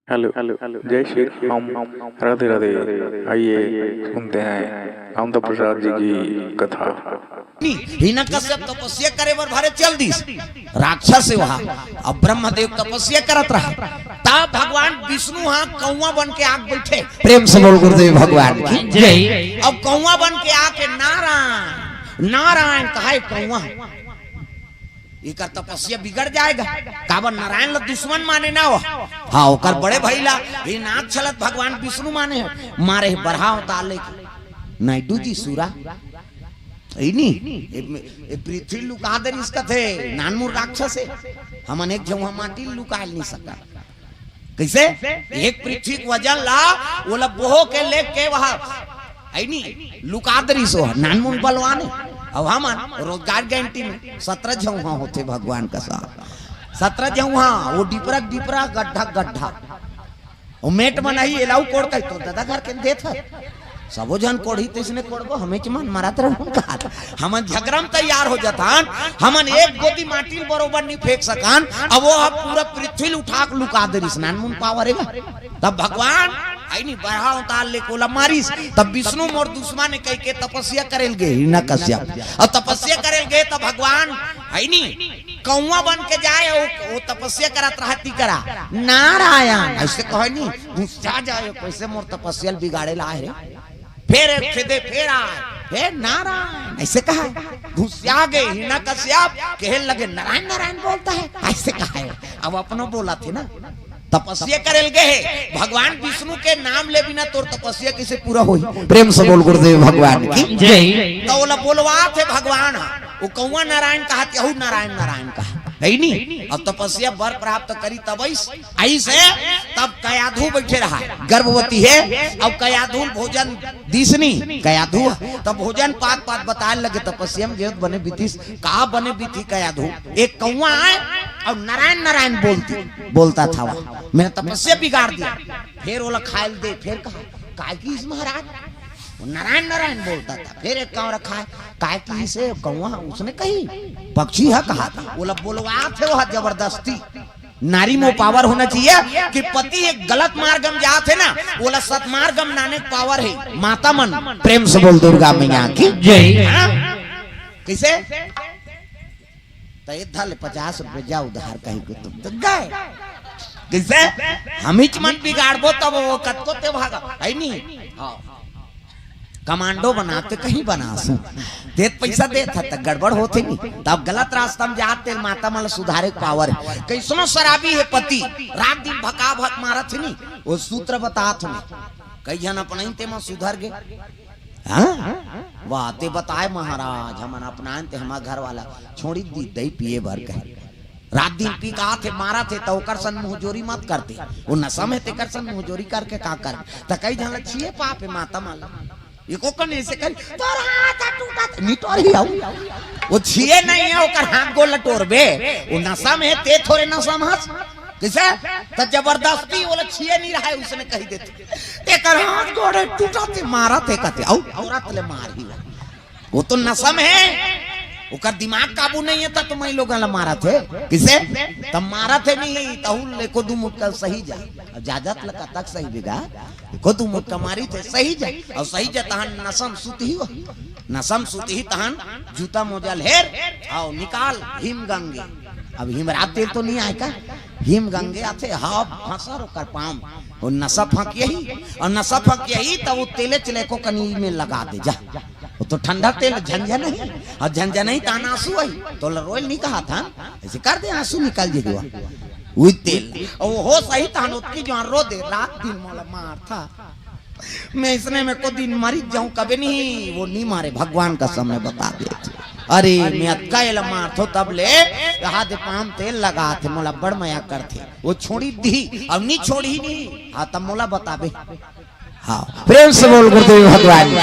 Hello hello जय श्री राम। राधे राधे। आइए सुनते हैं कामता प्रसाद जी की कथा। हिरण्यकश्यप तपस्या करे बर भारे चल दिस राक्षस से वहां अब ब्रह्मदेव तपस्या करत रहा तब भगवान विष्णु हां कौवा बन के आग बैठे। प्रेम से बोल गुरुदेव भगवान की जय। अब कौवा बन के आके नारायण नारायण कहे कौवा इकर तपस्या बिगड़ जाएगा काबर नारायण ल दुश्मन माने ना हो। हाँ ओकर बड़े भैला ये नाथ चलत भगवान विष्णु माने मारे बढ़ाओ ताले नाइडू जी सूरा पृथ्वी लुका दे इसका थे नानमुर राक्षस है हमन एक जगह माटी लुका नहीं सका कैसे एक पृथ्वी वजन ला वो बोहो के लेके वहां लुका दरी सो नानमुर बलवान है। अब हम रोजगार गारंटी में 17 जगह होते भगवान का साथ 17 जगह वो डिपरा डिपरा गड्ढा गड्ढा वो मेट बनाई एलाऊ कोड़ का तो दादा घर के देत है सबो जन कोड़ी तो इसने कोड़बो हमें चमन मारत रहन का हमन झगड़म तैयार हो जतान हमन एक गोदी माटी बरोबर नहीं फेंक सकान अब वो पूरा पृथ्वी उठा के लुका दे स्नान मुन पावरेगा तब भगवान आईनी बढ़ाओ ताल ले कोला मारिस तब विष्णु मोर दुश्मन ने कह के तपस्या करेल गे हिरण्यकश्यप और तपस्या करेल गे तब भगवान आईनी कौवा बन के जाए वो तपस्या करत रहती करा नारायण ऐसे कहे नहीं गुस्सा जाए कैसे मोर तपस्या बिगाड़े ला रे फिर खेदे फिर आए फिर नारायण ऐसे कहा घुसिया गए हिरण्यकश्यप कहने लगे नारायण नारायण बोलता है ऐसे कहा अब अपनो बोला थे ना तपस्या करेल गए भगवान विष्णु के नाम ले बिना तोर तपस्या कैसे पूरा होई। प्रेम से बोल गुरुदेव भगवान की जय। तो बोला बोलवा थे भगवान वो कौवा नारायण कहा यहू नारायण नारायण कहा है नहीं। अब तपस्या वर प्राप्त करी तब ऐसे तब कयाधु बैठे रहा गर्भवती है अब कयाधु भोजन दिसनी कयाधु तब भोजन पात पात बताने लगे तपस्या में जेत बने बीतीस कहा बने बीती कयाधु एक कौवा आए और नारायण नारायण बोलता था मैंने तपस्या बिगाड़ दिया फिर वो खायल दे फिर कहा की महाराज नारायण नारायण बोलता था फिर एक कौवा रखा है काय की से कौवा उसने कही पक्षी है कहा था बोला बोलवा थे वो जबरदस्ती नारी में पावर होना चाहिए कि पति एक गलत मार्ग में जाते ना बोला सतमार्ग में नाने पावर है माता मन। प्रेम से बोल दुर्गा मैया की जय। कैसे धल 50 रुपए जा उधार कहीं को तुम तो गए कैसे हम ही मन बिगाड़बो तब वो कत को ते भागा है नहीं। हाँ कमांडो बनाते कहीं बना देत पैसा दे था तक गड़बड़ होते नहीं तब गलत रास्ता में जाते माता मतलब सुधारे पावर है कैसनो शराबी है पति रात दिन भका भक मारा थे नहीं वो सूत्र बता थे कई जन अपना ते में सुधर गए। वाह ते बताए महाराज हम अपना हमारा घर वाला छोड़ी दी दही पिए भर कहे रात दिन पी कहा थे मारा थे तो करसन मुहजोरी मत करते वो नशा में ते करसन मुहजोरी करके का कर तो कई जन छिए पाप है माता माला ये को कने से कर तोर हाथ टूटा निटोर ही आऊ वो छिए नहीं है ओकर हाथ गोल लटोरबे वो नशा में ते थोड़े नशा में कैसे तो जबरदस्ती वो छिए नहीं रहा है उसने कही देते ते कर हाथ गोड़ टूटा ते मारा ते कहते औ औरत ले मार ही वो तो नशा में है ओकर दिमाग काबू नहीं है तो मैं लोग मारा थे किसे तब मारा थे नहीं तहुल ले को दू मुटका सही जा जाजत लका तक सही बिगा को दू मुटका मारी थे सही जा और सही जा तहन नसम सुती हो नसम सुती ही तहन जूता मोजा लेर आओ निकाल हिम गंगे अब हिमरात तेल तो नहीं आए का हिम गंगे आते हाँ फंसा रो कर पाम और नशा फंक यही और नशा फंक यही तब वो तेले चले को कनी में लगा दे जा वो तो ठंडा तेल झंझा नहीं और झंझा नहीं ताना आंसू आई तो रोयल नहीं कहा था ऐसे कर दे आंसू निकाल देगा वो तेल और वो हो सही था उसकी जो रो दे रात दिन मोला मार था मैं इसने में को दिन मरी जाऊं कभी नहीं वो नहीं मारे भगवान का समय बता दे अरे मैं अक्का मार थो तब ले हाथ पाम तेल लगा थे मोला बड़ मया करते वो छोड़ी दी अब नहीं छोड़ी नहीं हाँ तब मोला बताबे। हाँ प्रेम से बोल गुरुदेव भगवान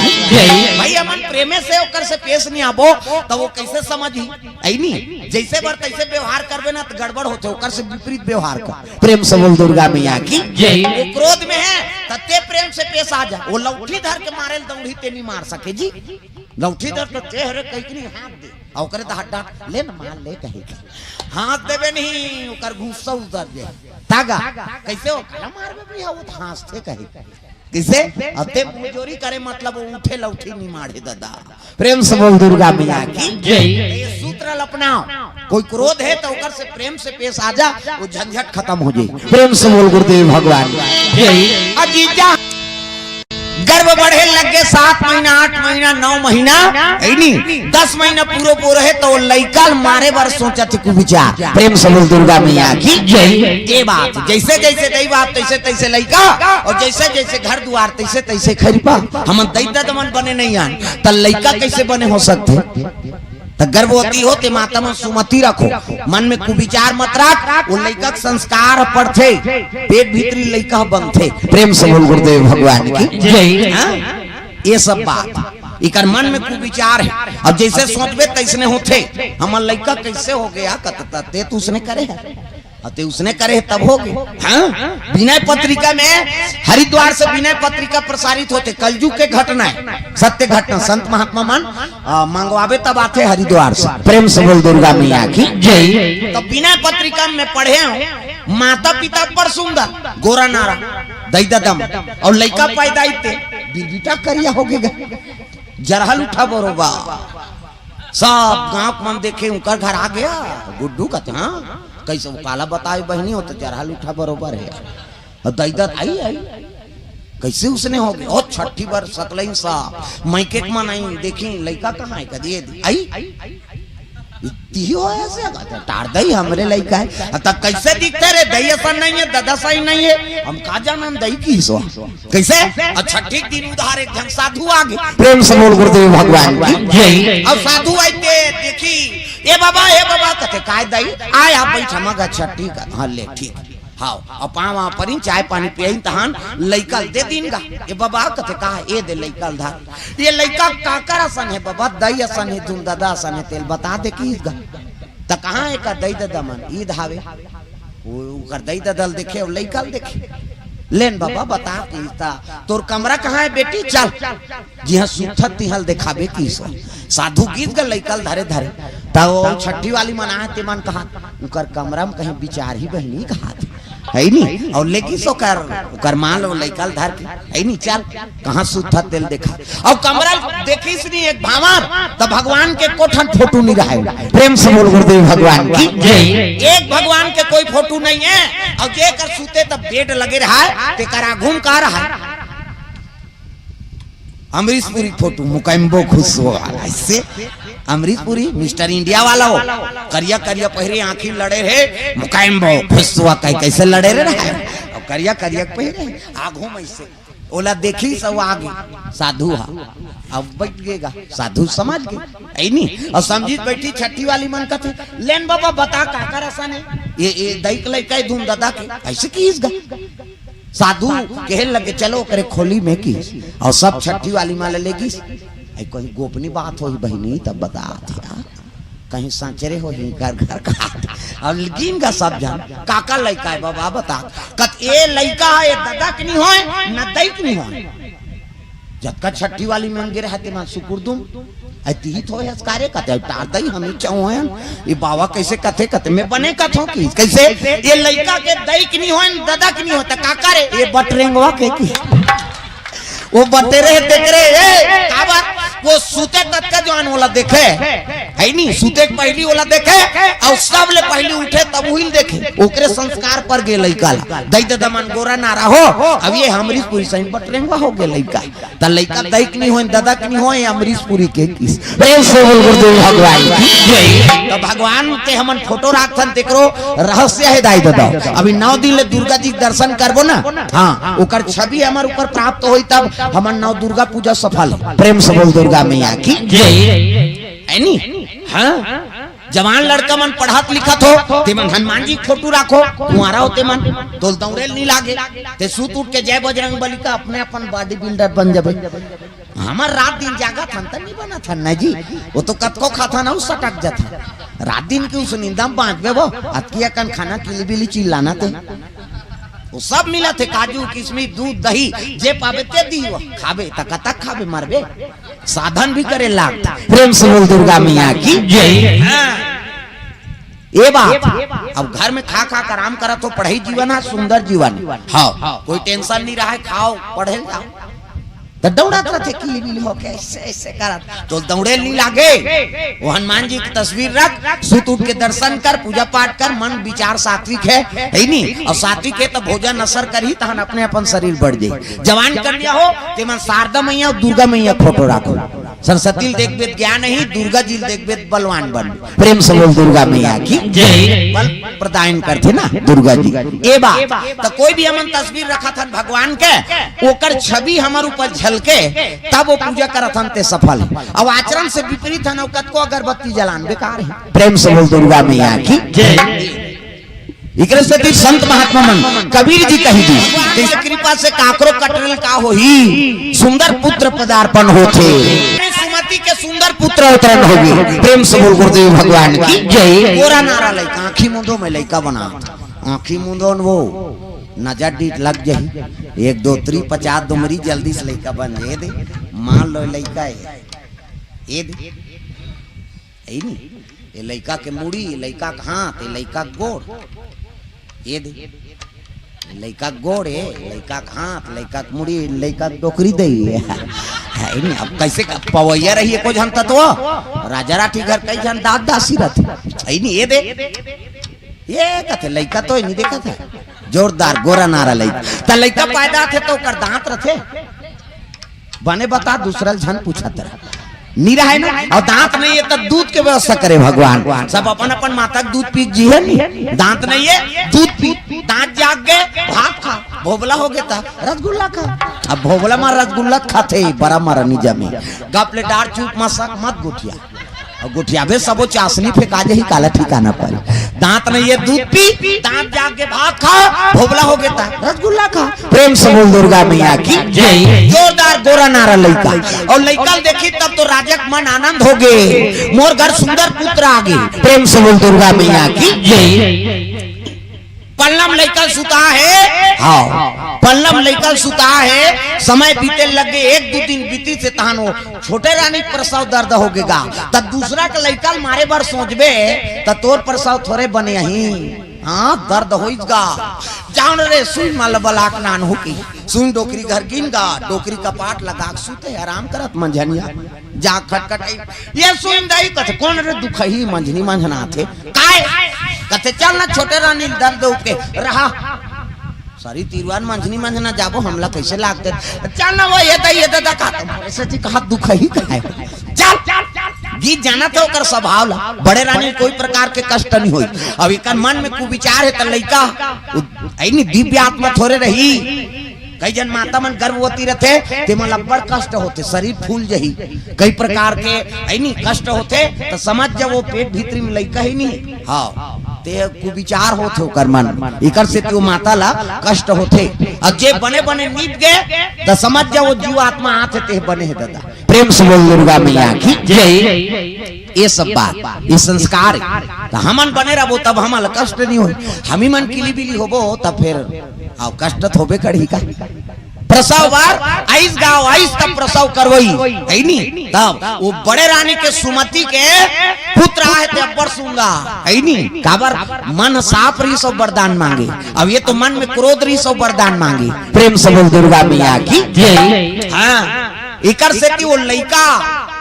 भाई अमन प्रेमे से ओकर से पेश नहीं आबो तो वो कैसे समझी आई नहीं जैसे बार तैसे व्यवहार करबे ना तो गड़बड़ होते ओकर से विपरीत व्यवहार कर। प्रेम से बोल दुर्गा मैया की जय। वो क्रोध में है तते प्रेम से पेश आ जा वो लौठी धर के मारे दौड़ी ते नहीं मार सके जी लौठी धर तो चेहरे कहीं नहीं हाथ दे और करे तो हड्डा ले न मार ले कहे हाथ देवे नहीं ओकर गुस्सा उतर जाए तागा कैसे हो कला मारबे भी वो हंसते कहे किसे अते मुजोरी करे मतलब वो उठे लौठी नहीं मारे दादा। प्रेम से बोल दुर्गा मैया की जय। ये सूत्र अपनाओ, कोई क्रोध है तो ओकर से प्रेम से पेश आ जा, वो झंझट खत्म हो जाए। प्रेम से बोल गुरुदेव भगवान जय। अजीजा गर्भ बढ़े लगे 7 महीना 8 महीना 9 महीना नहीं 10 महीना पूरा पूरा है तो लइका मारे बार सोचा थी कुछ विचार। प्रेम से बोल दुर्गा मैया की जय। ये बात जैसे जैसे दई बात तैसे तैसे लइका और जैसे जैसे घर द्वार तैसे तैसे खरीपा हम दैता दमन बने नहीं आन त लइका कैसे बने हो सकते। गर्भवती हो ते माता में सुमति रखो, मन में कुविचार मत रख, वो लइका संस्कार पढ़ते पेट भीतरी लइका बनते। प्रेम से बोल गुरुदेव भगवान की जय। ये सब बात इकर मन में कुविचार है अब जैसे सोचबे तैसने होते। हमर लइका कैसे हो गया कतते तू उसने करे है अते उसने करे तब हो गए। हाँ विनय पत्रिका में हरिद्वार से विनय पत्रिका प्रसारित होते कलयुग के घटना है सत्य घटना संत महात्मा मन मंगवावे तब आते हरिद्वार से। प्रेम से बोल दुर्गा मैया की जय। तो विनय पत्रिका में पढ़े हूँ माता पिता पर सुंदर गोरा नारा दैदा दम और लड़का पैदा बेटा करिया हो गया जरहल उठा बरोबा सब गांव मन देखे उनका घर आ गया गुड्डू कहते हाँ कैसे काला बताए बहनी हो तो जरहल उठा बरोबर है और दैदा आई आई कैसे उसने हो गया और छठी बार सतलई सा मैके मनाई देखी लड़का कहाँ है कदी आई हो ऐसे टार दई हमरे लड़का है तब कैसे दिखते रे दई ऐसा नहीं है दादा सही नहीं है हम का जानन दई की सो कैसे और छठी दिन उधार एक जन साधु आ गए। प्रेम से बोल गुरुदेव भगवान की जय। अब साधु आते देखी ए बाबा कहते काय दई आया बैठा मगा छठी का हाँ ले ठीक हाँ अपावा परी चाय पानी पियन तहान लइकल दे दिन गा ए बाबा कहते कहा ए दे लइकल धार ये लइका काकर असन है बाबा दई असन है तुम दादा असन है तेल बता दे की गा त कहां है का दई दादा मन ई धावे वो कर दई दादल देखे और लइकल देखे लेन बाबा बता कीता तोर कमरा कहाँ है बेटी चल जी हाँ सुथत तिहल दिखाबे की साधु गीत का लइकल धरे धरे तो छठी वाली मना ते मन कहा उकर कमरा में कहीं विचार ही बहनी कहा है नहीं और लेकिन सो कर मान लो लइकल धर के है नहीं चल कहाँ सुथत तेल देखा और कमरा देखी नहीं एक भावर तो भगवान के कोठन फोटो नहीं रहा। प्रेम से बोल गुरुदेव भगवान की जय। एक भगवान के कोई फोटो नहीं है और जे कर सूते तब बेड लगे रहा है ते करा घूम का रहा अमरीशपुरी फोटो मुकम्बो खुश हो इससे अमरीशपुरी मिस्टर इंडिया वाला हो करिया करिया पहरे आंखी लड़े रहे मुकम्बो खुश हुआ कैसे लड़े रहे और करिया करिया पहरे आगू में से ओला देखी सब आगे साधु हा अब बैठ गएगा साधु समझ गए नहीं और समझी बैठी छठी वाली मन का थे लेन बाबा बता का कर आसान है ये दई लइका धूम दादा के ऐसे की इसगा साधु कहे लगे चलो करे खोली में की और सब छठी वाली माले लेगी कहीं गोपनीय बात हो बहनी तब बता कहीं सांचरे हो घर घर का और गिन का सब जान काका लइका है बाबा बता कत ए लइका है ये दादा की नहीं होए न दई की नहीं होए जब का छठी वाली मंगे रहते मां शुक्र दुम अतीत हो है कार्य कते टार दई हम चाहू है ये बाबा कैसे कथे कते में बने कथों की कैसे ये लइका के दई की नहीं होए दादा की नहीं होता काका रे ये बटरेंगवा के की वो बटेरे देख रहे ए का बात वो सूते तक का जवान वाला देखे है नहीं सूते पहली वाला देखे और सब ले पहली उठे तब वही देखे ओकरे संस्कार पर गे लइका दई दादा मन गोरा नारा हो अब ये अमरीशपुरी सही बटरेंगवा हो गे लइका त लइका दई की नहीं होए दादा की नहीं होए अमरीशपुरी के किस प्रेम से बोल गुरुदेव भगवान की जय। तो भगवान के हमन फोटो राखन तेकरो रहस्य है दाई दादा अभी 9 दिन ले दुर्गा जी दर्शन करबो ना हां ओकर छवि हमर ऊपर प्राप्त होई तब हमन 9 दुर्गा पूजा सफल। प्रेम से बोल दुर्गा मैया की जय। एनी हां जवान लड़का मन पढ़त लिखत हो ते मन हनुमान जी फोटो राखो कुंवारा होते मन तोल दौड़ेल नहीं लागे ते सूत उठ के जय बजरंग बली का अपने अपन बॉडी बिल्डर बन जाबे हमार रात दिन जागा था नहीं बना था ना जी वो तो कतको खाता ना सटक जाता रात दिन की उस निंदा बांट वो अतकिया कन खाना किली बिली चिल्लाना थे वो सब मिला थे, काजू किशमिश दूध दही जे पावे ते दी, खाबे तक खाबे मरबे, साधन भी करे लाग। प्रेम से बोल दुर्गा मैया की जय। ये बात अब घर में खा खा कर आराम करा तो पढ़ाई जीवन है, सुंदर जीवन। हाँ, कोई टेंशन नहीं रहा है, खाओ पढ़े जाओ। तो दौड़ात रहते की हो के ऐसे ऐसे करत, तो दौड़े नहीं लागे। वो हनुमान जी की तस्वीर रख, सुत उठ के दर्शन कर, पूजा पाठ कर, मन विचार सात्विक है नहीं, और सात्विक है तो भोजन असर कर ही तहन अपने अपन शरीर बढ़ जाए। जवान कन्या हो ते मन शारदा मैया और दुर्गा मैया फोटो रखो, सरस्वती देख बेद ज्ञान नहीं, दुर्गा जी देख बेद बलवान बन। प्रेम से बोल दुर्गा मैया की जय। बल प्रदान करते ना दुर्गा जी। ए बात तो कोई भी हमन तस्वीर रखा था भगवान के, ओकर छवि हमारे ऊपर झलके तब वो पूजा करत हन ते सफल है। अब आचरण से विपरीत है, नौकत को अगरबत्ती जलान बेकार है। प्रेम से बोल दुर्गा मैया की जय। इकरे संत महात्मा मन कबीर जी कही दी, जैसे कृपा से काकरो कटरल का होही, सुंदर पुत्र पदार्पण होते, सुमति के सुंदर पुत्र अवतरण होगी। प्रेम से बोल गुरुदेव भगवान की जय। गोरा नारा लइका आँखी मुंदो में लइका बना, आँखी मुंदो वो नजर डीट लग जाही, 1 2 3 50 दुमरी जल्दी से लइका बन जाए दे। मान लो लइका ये दे ऐ नी, ये लइका के मुड़ी, लइका के हाथ, ये लइका के गोड़, ये दे लइका के गोड़ है, लइका के हाथ, लइका के मुड़ी, लइका के टोकरी दे है नी। अब कैसे पवैया रही है को जन तत्व, राजा राठी घर कई जन दाद दासी रहते ऐ नी। ये दे ये कथे लइका तो नहीं देखा था, जोरदार गोरा नारा लइका त लइका पैदा थे तो कर दांत रथे बने, बता दूसरा झन पूछा तरह नहीं रहा है ना, और दांत नहीं है तो दूध के व्यवस्था करे भगवान। सब अपन अपन माता दूध पी जी है नहीं, दांत नहीं है दूध पी, दांत जाग गए भात खा, भोबला हो गया था रसगुल्ला खा। अब भोबला मार रसगुल्ला खाते बड़ा मारा निजा में गपले डार चूप मसक मत गुठिया, और गुठिया भी सबो चाशनी फेंका जे ही काला ठिकाना पर। दांत नहीं है दूध पी, दांत जाग के भात खा, भोबला हो गया रसगुल्ला खा। प्रेम से बोल दुर्गा मैया की जय। जोरदार गोरा नारा लइका, और लइका देखी तब तो राजक मन आनंद हो गए, मोर घर सुंदर पुत्र आ गए। प्रेम से बोल दुर्गा मैया की जय। पल्लम लइका सुता है, हाँ पल्लम लइका सुता है, समय बीते लगे 1 2 दिन बीती से तहानो छोटे रानी प्रसव दर्द हो गेगा, तब दूसरा का लइका मारे बार सोचबे त तोर प्रसव थोड़े बने ही, हाँ दर्द होइगा। जान रे सुई माल बलाक नान हो की, सुई डोकरी घर गिन गा, डोकरी का पाट लगा सुते आराम करत मंझनिया जा खटखट ये सुई दाई कथे कौन रे दुखही मंझनी मंझना थे काय कथे चल ना छोटे रानी दर्द उके रहा सारी तीरवान मंझनी मंझना जाबो हमला कैसे लागते, चल ना वो ये दादा का ऐसे थी कहा दुखही काहे, चल गीत जाना तो कर स्वभाव ला, बड़े रानी कोई प्रकार के कष्ट नहीं होई। अब इकर मन में कुविचार है त लइका ऐनी दिव्य आत्मा थोड़े रही, कई जन माता मन गर्भवती रहते ते मन बड़ कष्ट होते, शरीर फूल जही, कई प्रकार के ऐनी कष्ट होते तो समझ जब वो पेट भीतरी में लइका ही नहीं, हाँ ते कुविचार होते ओकर मन, इकर से त्यो माता ला कष्ट होते, और जे बने बने नीप गए तो समझ जा वो जीव आत्मा आते ते बने है दादा। प्रेम से बोल दुर्गा मैया की जय। ये सब बात ये संस्कार तो हमन बने रहो तब हमारा कष्ट नहीं हो, हम ही मन किली बिली होबो तब फिर आओ कष्ट तो होबे करी का। प्रसव बार आइस गाँव आइस तब प्रसव करवई है नी, तब वो बड़े रानी के सुमति के पुत्र आए थे अब्बर सूंगा है नी, काबर मन साफ रही सब वरदान मांगे, अब ये तो मन में क्रोध रही सब वरदान मांगे। प्रेम से बोल दुर्गा मैया की जय। हाँ इकर से कि वो लइका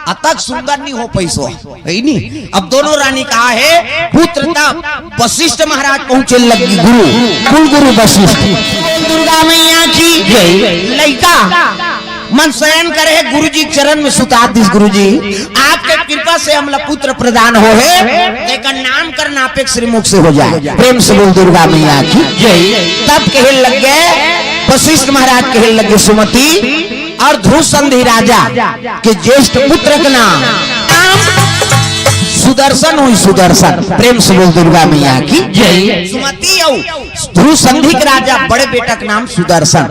अतक सुंदर नहीं हो पैसो है नी। अब दोनों रानी कहा है पुत्र तब वशिष्ठ महाराज पहुंचे लगी, गुरु कुल गुरु वशिष्ठ दुर्गा मैया की जय। लइका मन शयन करे गुरु जी चरण में सुता दिस, गुरु जी आपके कृपा से हमला पुत्र प्रदान हो है, लेकिन नाम कर नापेक श्रीमुख से हो जाए। प्रेम से बोल दुर्गा मैया की जय। तब कहे लग गए वशिष्ठ महाराज कहे लगे सुमति और ध्रुव संधि राजा के ज्येष्ठ पुत्र का नाम सुदर्शन हुई, सुदर्शन। प्रेम से बोल दुर्गा मैया की जय। सुमति और ध्रुव संधि के राजा बड़े बेटा का नाम सुदर्शन।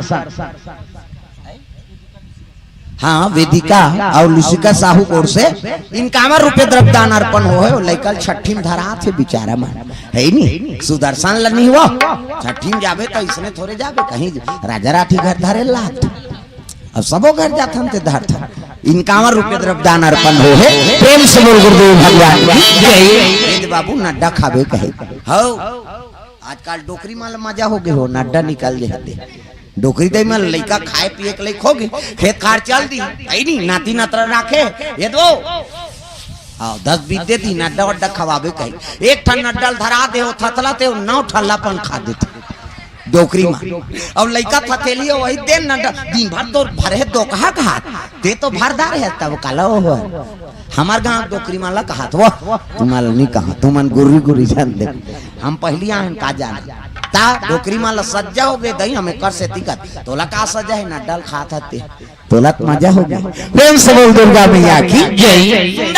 हाँ वेदिका और लुसिका साहू कोर से इनकामा रुपये द्रव्यदान अर्पण हो है लैकल छठी में धरा थे बेचारा मन है नहीं सुदर्शन लनी हुआ छठी में जाबे तो इसने थोड़े जाबे कहीं राजा राठी घर धरे लात अब सबो घर जाथन ते धर था इनकामा रुपये द्रव्यदान अर्पण हो है प्रेम से बोल गुरुदेव भगवान की जय बाबू नड्डा खाबे कहे हो आजकल डोकरी माल मजा हो गए हो नड्डा निकाल जाते डोकरी दे में लड़का खाए पिए के लिए खोगे खेत खार चल दी आई नहीं नाती नातरा राखे ये दो आओ 10-20 दे दी नड्डा वड्डा खवाबे कहीं एक ठन नड्डा धरा दे हो थतला ते 9 ठल्लापन खा देते डोकरी में अब लड़का थतेलियो वही दे नड्डा दिन भर तो भरे दो कहा ते तो भरदार है तब काला हो हमार गांव डोकरी माला कहा वो तुम्हारा नहीं कहा तुमन गुरी गुरी जान दे हम पहली आन का जान ता डोकरी माला सज्जा हो गए दही हमें कर से दिक्कत तोला का सजा है ना डल खा था तोला मजा हो गया प्रेम से बोल दुर्गा मैया की जय।